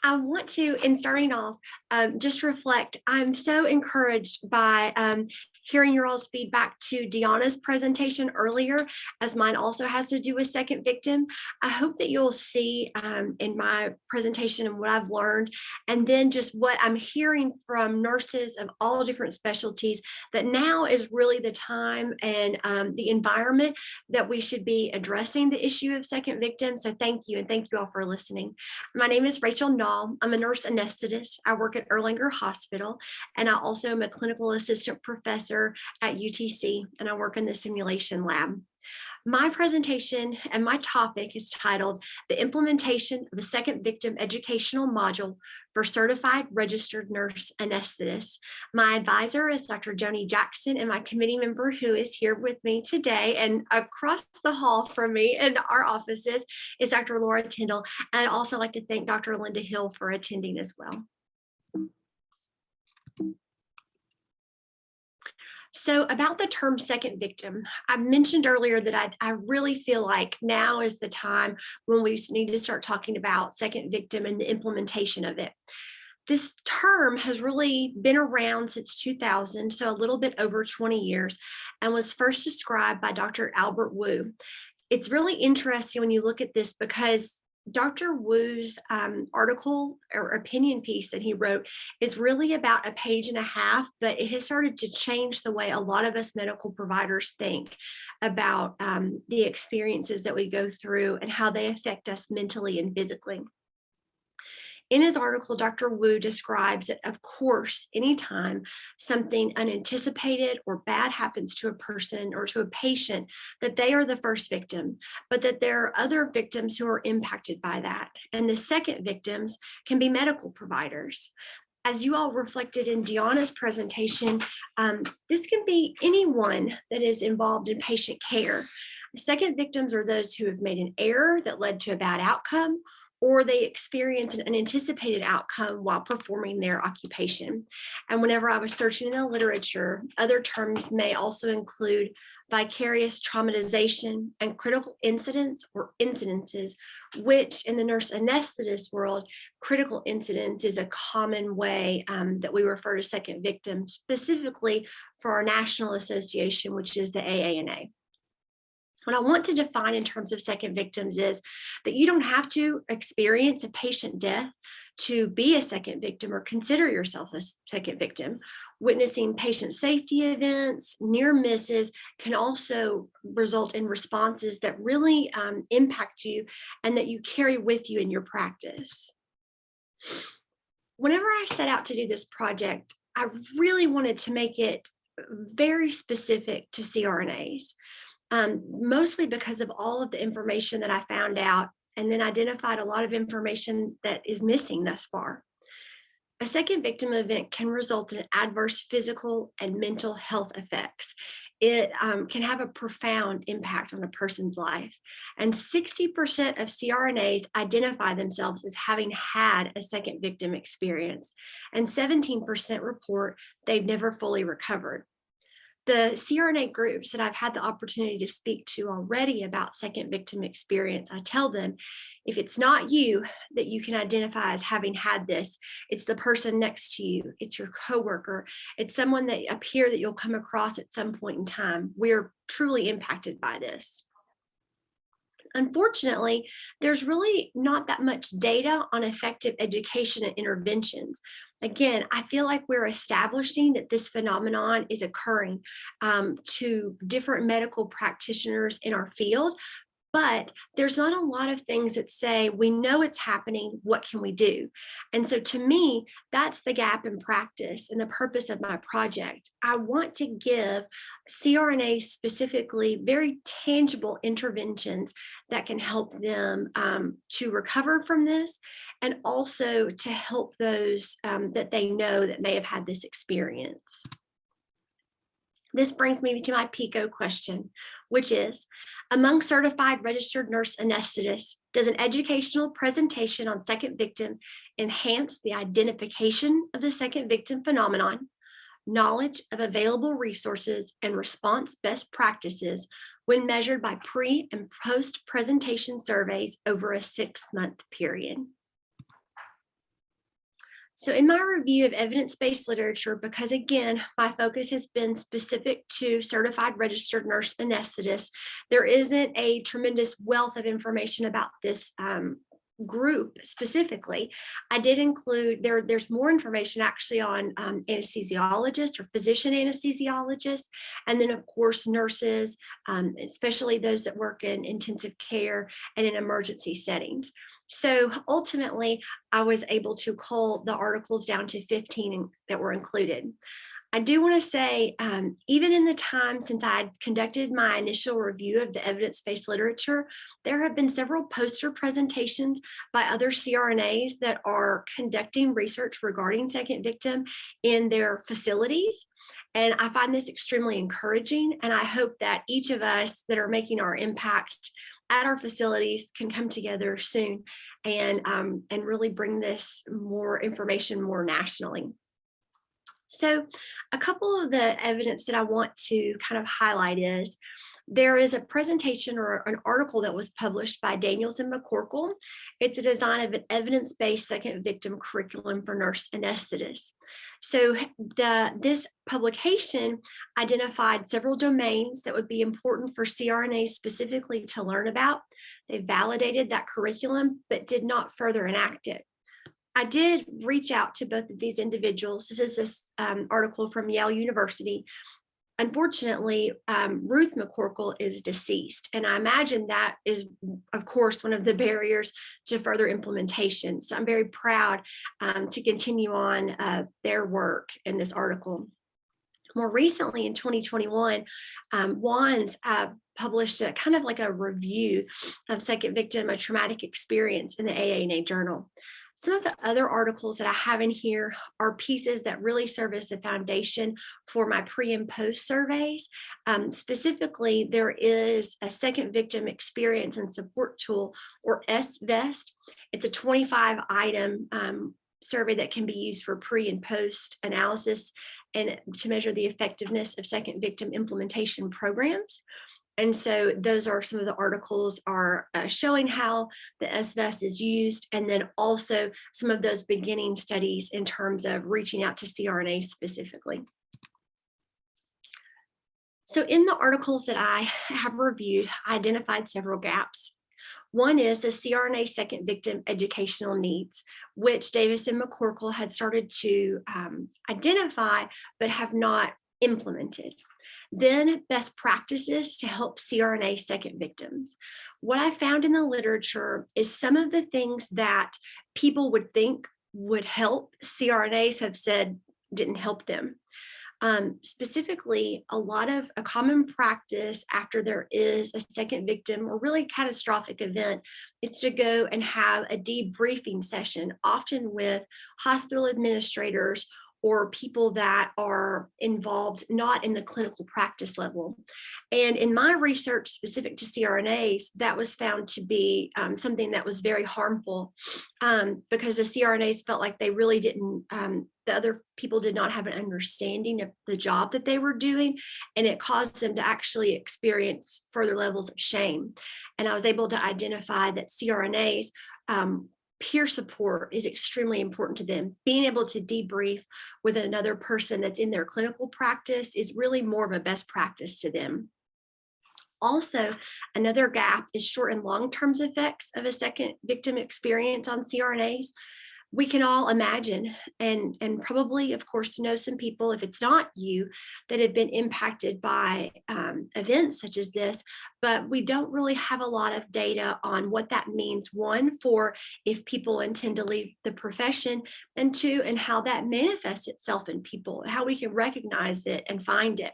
I want to, in starting off, just reflect. I'm so encouraged by hearing your all's feedback to Deanna's presentation earlier, as mine also has to do with second victim. I hope that you'll see in my presentation and what I've learned, and then just what I'm hearing from nurses of all different specialties, that now is really the time and the environment that we should be addressing the issue of second victim. So thank you, and thank you all for listening. My name is Rachel Nall. I'm a nurse anesthetist. I work at Erlanger Hospital, and I also am a clinical assistant professor at UTC, and I work in the simulation lab. My presentation and my topic is titled The Implementation of a Second Victim Educational Module for Certified Registered Nurse Anesthetists. My advisor is Dr. Joni Jackson, and my committee member who is here with me today and across the hall from me in our offices is Dr. Laura Tyndall. And I'd also like to thank Dr. Linda Hill for attending as well. So about the term second victim, I mentioned earlier that I really feel like now is the time when we need to start talking about second victim and the implementation of it. This term has really been around since 2000, so a little bit over 20 years, and was first described by Dr. Albert Wu. It's really interesting when you look at this because Dr. Wu's article or opinion piece that he wrote is really about a page and a half, but it has started to change the way a lot of us medical providers think about the experiences that we go through and how they affect us mentally and physically. In his article, Dr. Wu describes that, of course, anytime something unanticipated or bad happens to a person or to a patient, that they are the first victim, but that there are other victims who are impacted by that. And the second victims can be medical providers. As you all reflected in Deanna's presentation, this can be anyone that is involved in patient care. Second victims are those who have made an error that led to a bad outcome, or they experience an unanticipated outcome while performing their occupation. And whenever I was searching in the literature, other terms may also include vicarious traumatization and critical incidents or incidences, which in the nurse anesthetist world, critical incidents is a common way that we refer to second victims, specifically for our national association, which is the AANA. What I want to define in terms of second victims is that you don't have to experience a patient death to be a second victim or consider yourself a second victim. Witnessing patient safety events, near misses can also result in responses that really impact you and that you carry with you in your practice. Whenever I set out to do this project, I really wanted to make it very specific to CRNAs. Mostly because of all of the information that I found out and then identified a lot of information that is missing thus far. A second victim event can result in adverse physical and mental health effects. It can have a profound impact on a person's life. And 60% of CRNAs identify themselves as having had a second victim experience, and 17% report they've never fully recovered. The CRNA groups that I've had the opportunity to speak to already about second victim experience, I tell them, if it's not you that you can identify as having had this, it's the person next to you, it's your coworker, it's someone that up here that you'll come across at some point in time. We're truly impacted by this. Unfortunately, there's really not that much data on effective education and interventions. Again, I feel like we're establishing that this phenomenon is occurring to different medical practitioners in our field, but there's not a lot of things that say, we know it's happening, what can we do? And so to me, that's the gap in practice and the purpose of my project. I want to give CRNAs specifically very tangible interventions that can help them to recover from this, and also to help those that they know that may have had this experience. This brings me to my PICO question, which is, among certified registered nurse anesthetists, does an educational presentation on second victim enhance the identification of the second victim phenomenon, knowledge of available resources, and response best practices when measured by pre and post presentation surveys over a 6-month period? So in my review of evidence-based literature, because again, my focus has been specific to certified registered nurse anesthetists, there isn't a tremendous wealth of information about this group specifically. I did include, there's more information actually on anesthesiologists or physician anesthesiologists, and then of course nurses, especially those that work in intensive care and in emergency settings. So ultimately, I was able to cull the articles down to 15 that were included. I do want to say, even in the time since I had conducted my initial review of the evidence-based literature, there have been several poster presentations by other CRNAs that are conducting research regarding second victim in their facilities. And I find this extremely encouraging. And I hope that each of us that are making our impact at our facilities can come together soon and really bring this more information more nationally. So a couple of the evidence that I want to kind of highlight is there is a presentation or an article that was published by Daniels and McCorkle. It's a design of an evidence-based second victim curriculum for nurse anesthetists. So this publication identified several domains that would be important for CRNAs specifically to learn about. They validated that curriculum, but did not further enact it. I did reach out to both of these individuals. This is this article from Yale University. Unfortunately, Ruth McCorkle is deceased, and I imagine that is, of course, one of the barriers to further implementation. So I'm very proud to continue on their work in this article. More recently, in 2021, WANS published a kind of like a review of second victim, a traumatic experience in the AANA journal. Some of the other articles that I have in here are pieces that really serve as a foundation for my pre and post surveys. Specifically, there is a second victim experience and support tool, or SVEST. It's a 25-item survey that can be used for pre and post analysis and to measure the effectiveness of second victim implementation programs. And so those are some of the articles are showing how the SVEST is used, and then also some of those beginning studies in terms of reaching out to CRNAs specifically. So in the articles that I have reviewed, I identified several gaps. One is the CRNA second victim educational needs, which Davis and McCorkle had started to identify, but have not implemented. Then best practices to help CRNA second victims. What I found in the literature is some of the things that people would think would help, CRNAs have said didn't help them. Specifically, a common practice after there is a second victim or really catastrophic event is to go and have a debriefing session, often with hospital administrators or people that are involved not in the clinical practice level. And in my research specific to CRNAs, that was found to be something that was very harmful because the CRNAs felt like they really didn't, the other people did not have an understanding of the job that they were doing, and it caused them to actually experience further levels of shame. And I was able to identify that CRNAs, peer support is extremely important to them. Being able to debrief with another person that's in their clinical practice is really more of a best practice to them. Also, another gap is short and long-term effects of a second victim experience on CRNAs. We can all imagine and probably, of course, know some people, if it's not you, that have been impacted by events such as this, but we don't really have a lot of data on what that means, one, for if people intend to leave the profession, and two, and how that manifests itself in people, how we can recognize it and find it.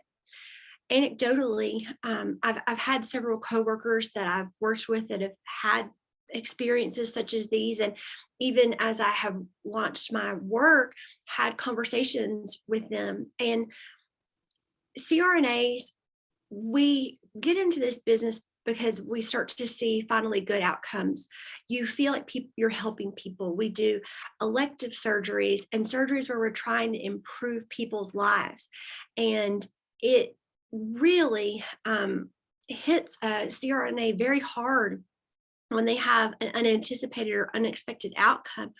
Anecdotally, I've had several coworkers that I've worked with that have had experiences such as these, and even as I have launched my work, had conversations with them. And CRNAs, we get into this business because we start to see finally good outcomes. You feel like you're helping people. We do elective surgeries and surgeries where we're trying to improve people's lives, and it really hits a CRNA very hard when they have an unanticipated or unexpected outcome,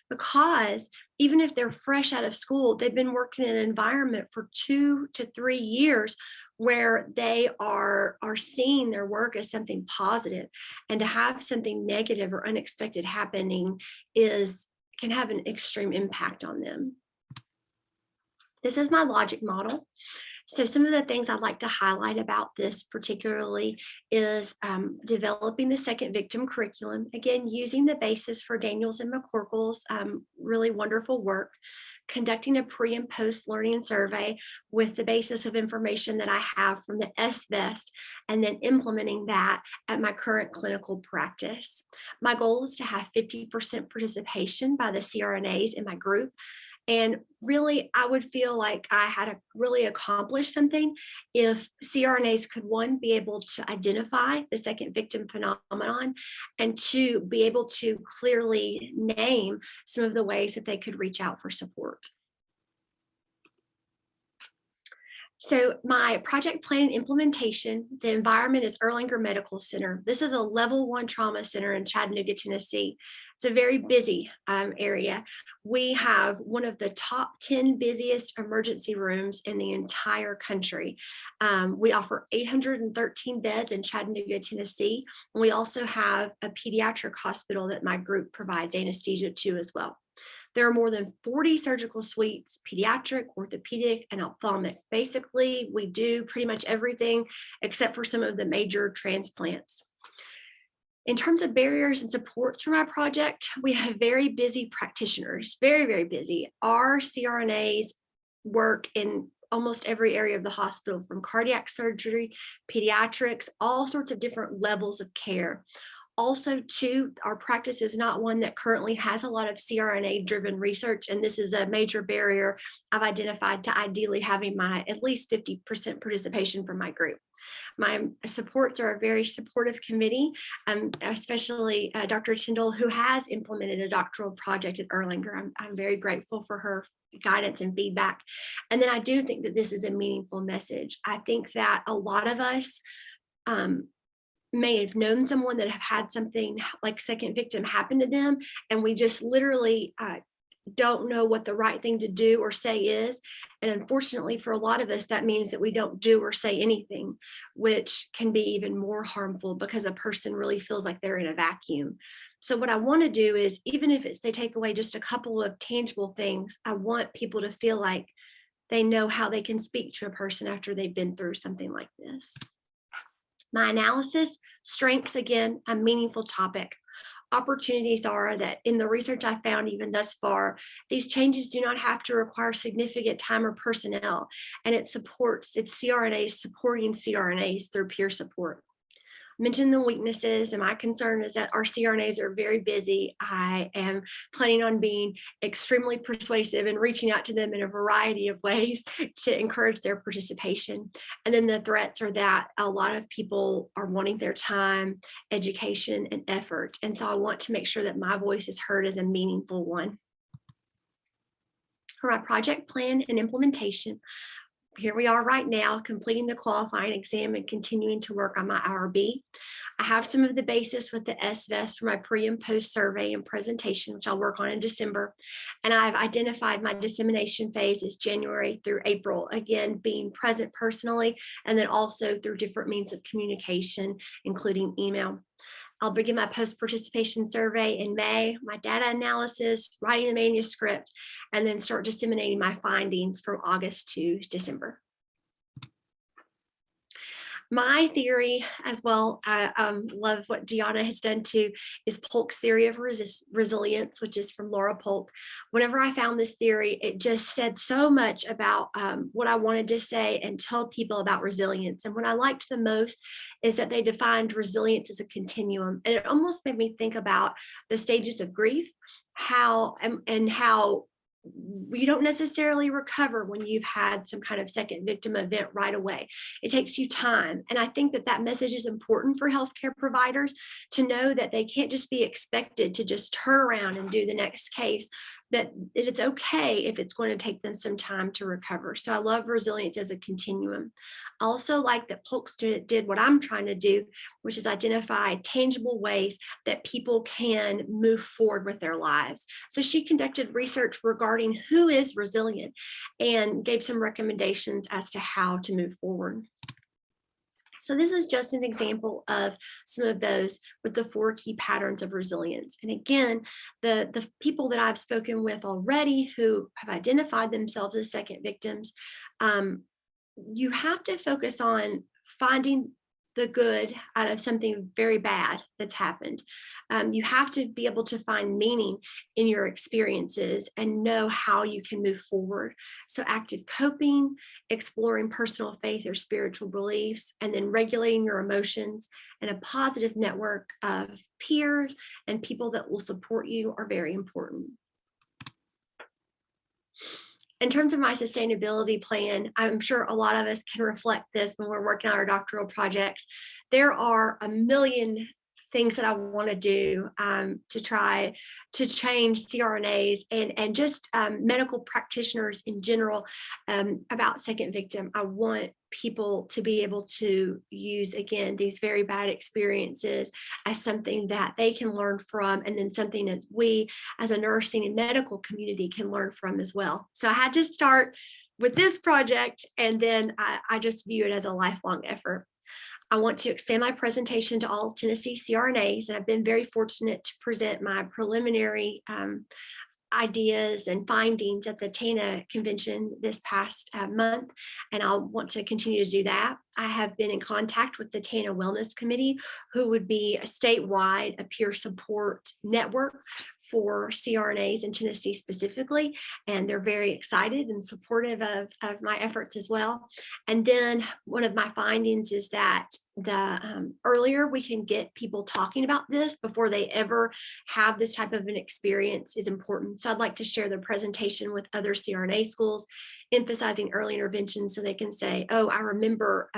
because even if they're fresh out of school, they've been working in an environment for 2 to 3 years where they are seeing their work as something positive, and to have something negative or unexpected happening can have an extreme impact on them. This is my logic model. So some of the things I'd like to highlight about this particularly is developing the second victim curriculum, again, using the basis for Daniels and McCorkle's really wonderful work, conducting a pre and post learning survey with the basis of information that I have from the SVEST, and then implementing that at my current clinical practice. My goal is to have 50% participation by the CRNAs in my group. And really, I would feel like I had really accomplished something if CRNAs could, one, be able to identify the second victim phenomenon, and two, be able to clearly name some of the ways that they could reach out for support. So my project plan and implementation, the environment is Erlanger Medical Center. This is a level 1 trauma center in Chattanooga, Tennessee. It's a very busy area. We have one of the top 10 busiest emergency rooms in the entire country. We offer 813 beds in Chattanooga, Tennessee. And we also have a pediatric hospital that my group provides anesthesia to as well. There are more than 40 surgical suites, pediatric, orthopedic, and ophthalmic. Basically, we do pretty much everything except for some of the major transplants. In terms of barriers and supports for my project, we have very busy practitioners, very, very busy. Our CRNAs work in almost every area of the hospital, from cardiac surgery, pediatrics, all sorts of different levels of care. Also, too, our practice is not one that currently has a lot of CRNA-driven research, and this is a major barrier I've identified to ideally having my at least 50% participation from my group. My supports are a very supportive committee, especially Dr. Tyndall, who has implemented a doctoral project at Erlanger. I'm very grateful for her guidance and feedback. And then I do think that this is a meaningful message. I think that a lot of us may have known someone that have had something like second victim happen to them, and we just literally don't know what the right thing to do or say is. And unfortunately, for a lot of us, that means that we don't do or say anything, which can be even more harmful because a person really feels like they're in a vacuum. So what I want to do is, even if they take away just a couple of tangible things, I want people to feel like they know how they can speak to a person after they've been through something like this. My analysis, strengths, again, a meaningful topic. Opportunities are that in the research I found even thus far, these changes do not have to require significant time or personnel, and it's CRNAs supporting CRNAs through peer support. Mention the weaknesses, and my concern is that our CRNAs are very busy. I am planning on being extremely persuasive and reaching out to them in a variety of ways to encourage their participation. And then the threats are that a lot of people are wanting their time, education, and effort. And so I want to make sure that my voice is heard as a meaningful one. For my project plan and implementation, here we are right now, completing the qualifying exam and continuing to work on my IRB. I have some of the basis with the SVEST for my pre and post survey and presentation, which I'll work on in December. And I've identified my dissemination phase as January through April, again, being present personally, and then also through different means of communication, including email. I'll begin my post-participation survey in May, my data analysis, writing the manuscript, and then start disseminating my findings from August to December. My theory as well, I love what Deanna has done too, is Polk's theory of resilience, which is from Laura Polk. Whenever I found this theory, it just said so much about what I wanted to say and tell people about resilience. And what I liked the most is that they defined resilience as a continuum. And it almost made me think about the stages of grief, how you don't necessarily recover when you've had some kind of second victim event right away. It takes you time. And I think that that message is important for healthcare providers to know that they can't just be expected to just turn around and do the next case, that it's okay if it's going to take them some time to recover. So I love resilience as a continuum. I also like that Polk did what I'm trying to do, which is identify tangible ways that people can move forward with their lives. So she conducted research regarding who is resilient and gave some recommendations as to how to move forward. So this is just an example of some of those with the 4 key patterns of resilience. And again, the people that I've spoken with already who have identified themselves as second victims, you have to focus on finding the good out of something very bad that's happened. You have to be able to find meaning in your experiences and know how you can move forward. So active coping, exploring personal faith or spiritual beliefs, and then regulating your emotions, and a positive network of peers and people that will support you are very important. In terms of my sustainability plan, I'm sure a lot of us can reflect this when we're working on our doctoral projects. There are a million things that I want to do to try to change CRNAs and just medical practitioners in general about second victim. I want people to be able to use, again, these very bad experiences as something that they can learn from, and then something that we as a nursing and medical community can learn from as well. So I had to start with this project, and then I just view it as a lifelong effort. I want to expand my presentation to all Tennessee CRNAs, and I've been very fortunate to present my preliminary ideas and findings at the TANA convention this past month, and I'll want to continue to do that. I have been in contact with the TANA Wellness Committee, who would be a statewide, a peer support network for CRNAs in Tennessee specifically, and they're very excited and supportive of my efforts as well. And then one of my findings is that the earlier we can get people talking about this before they ever have this type of an experience is important. So I'd like to share the presentation with other CRNA schools, emphasizing early intervention, so they can say, oh, I remember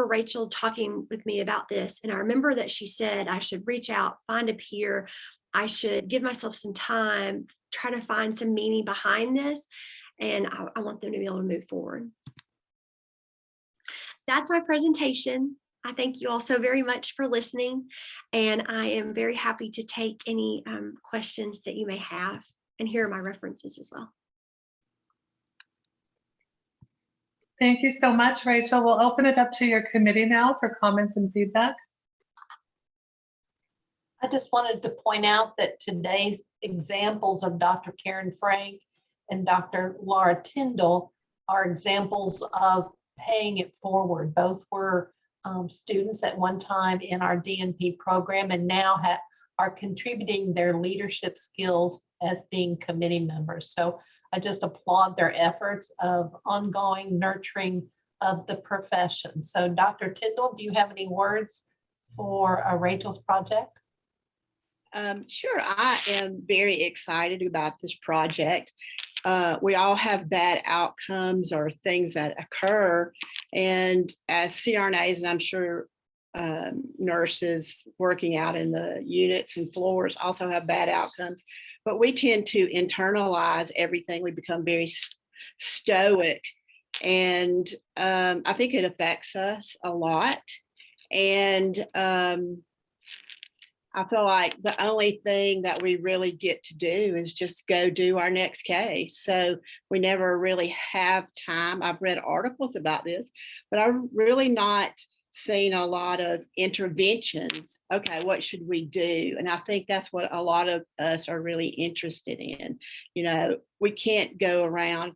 Rachel talking with me about this, and I remember that she said I should reach out, find a peer, I should give myself some time, try to find some meaning behind this, and I want them to be able to move forward. That's my presentation. I thank you all so very much for listening, and I am very happy to take any questions that you may have, and here are my references as well. Thank you so much, Rachel. We'll open it up to your committee now for comments and feedback. I just wanted to point out that today's examples of Dr. Karen Frank and Dr. Laura Tyndall are examples of paying it forward. Both were students at one time in our DNP program, and now are contributing their leadership skills as being committee members. So I just applaud their efforts of ongoing nurturing of the profession. So Dr. Tyndall, do you have any words for Rachel's project? Sure, I am very excited about this project. We all have bad outcomes or things that occur, and as CRNAs, and I'm sure nurses working out in the units and floors also have bad outcomes, but we tend to internalize everything. We become very stoic, and I think it affects us a lot. And I feel like the only thing that we really get to do is just go do our next case. So we never really have time. I've read articles about this, but I've really not seen a lot of interventions. Okay, what should we do? And I think that's what a lot of us are really interested in. You know, we can't go around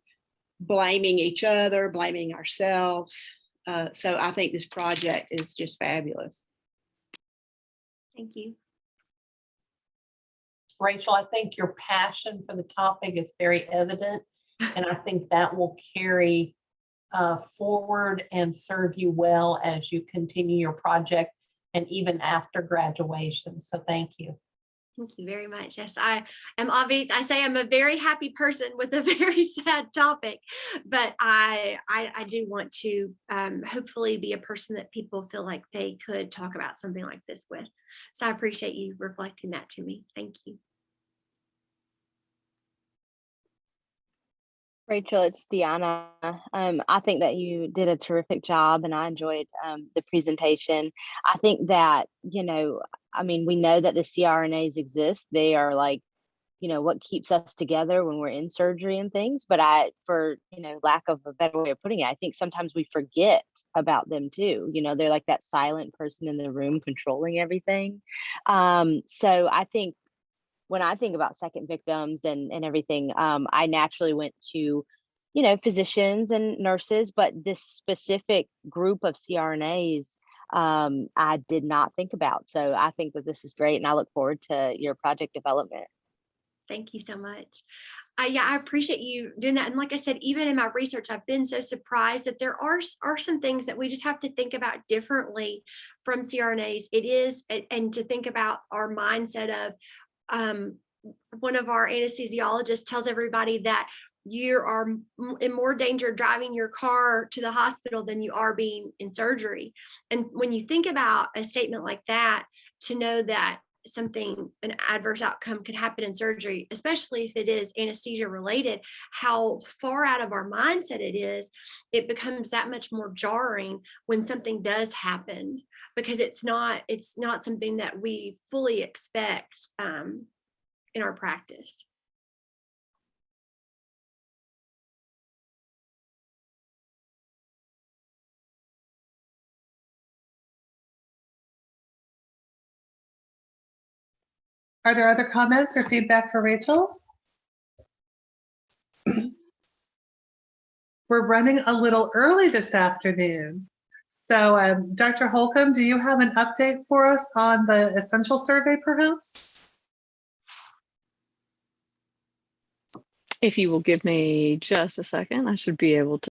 blaming each other, blaming ourselves. So I think this project is just fabulous. Thank you. Rachel, I think your passion for the topic is very evident, and I think that will carry forward and serve you well as you continue your project and even after graduation. So thank you. Thank you very much. Yes, I am obvious. I say I'm a very happy person with a very sad topic, but I do want to hopefully be a person that people feel like they could talk about something like this with. So I appreciate you reflecting that to me. Thank you. Rachel, it's Deanna. I think that you did a terrific job and I enjoyed the presentation. I think that, I mean, we know that the CRNAs exist. They are like, what keeps us together when we're in surgery and things. But for lack of a better way of putting it, I think sometimes we forget about them too. They're like that silent person in the room controlling everything. So I think when I think about second victims and everything, I naturally went to, physicians and nurses, but this specific group of CRNAs, I did not think about. So I think that this is great, and I look forward to your project development. Thank you so much. Yeah, I appreciate you doing that. And like I said, even in my research, I've been so surprised that there are some things that we just have to think about differently from CRNAs. It is, and to think about our mindset of, one of our anesthesiologists tells everybody that you are in more danger driving your car to the hospital than you are being in surgery. And when you think about a statement like that, to know that an adverse outcome could happen in surgery, especially if it is anesthesia related, how far out of our mindset it becomes that much more jarring when something does happen, because it's not something that we fully expect in our practice. Are there other comments or feedback for Rachel? We're running a little early this afternoon. So Dr. Holcomb, do you have an update for us on the essential survey perhaps? If you will give me just a second, I should be able to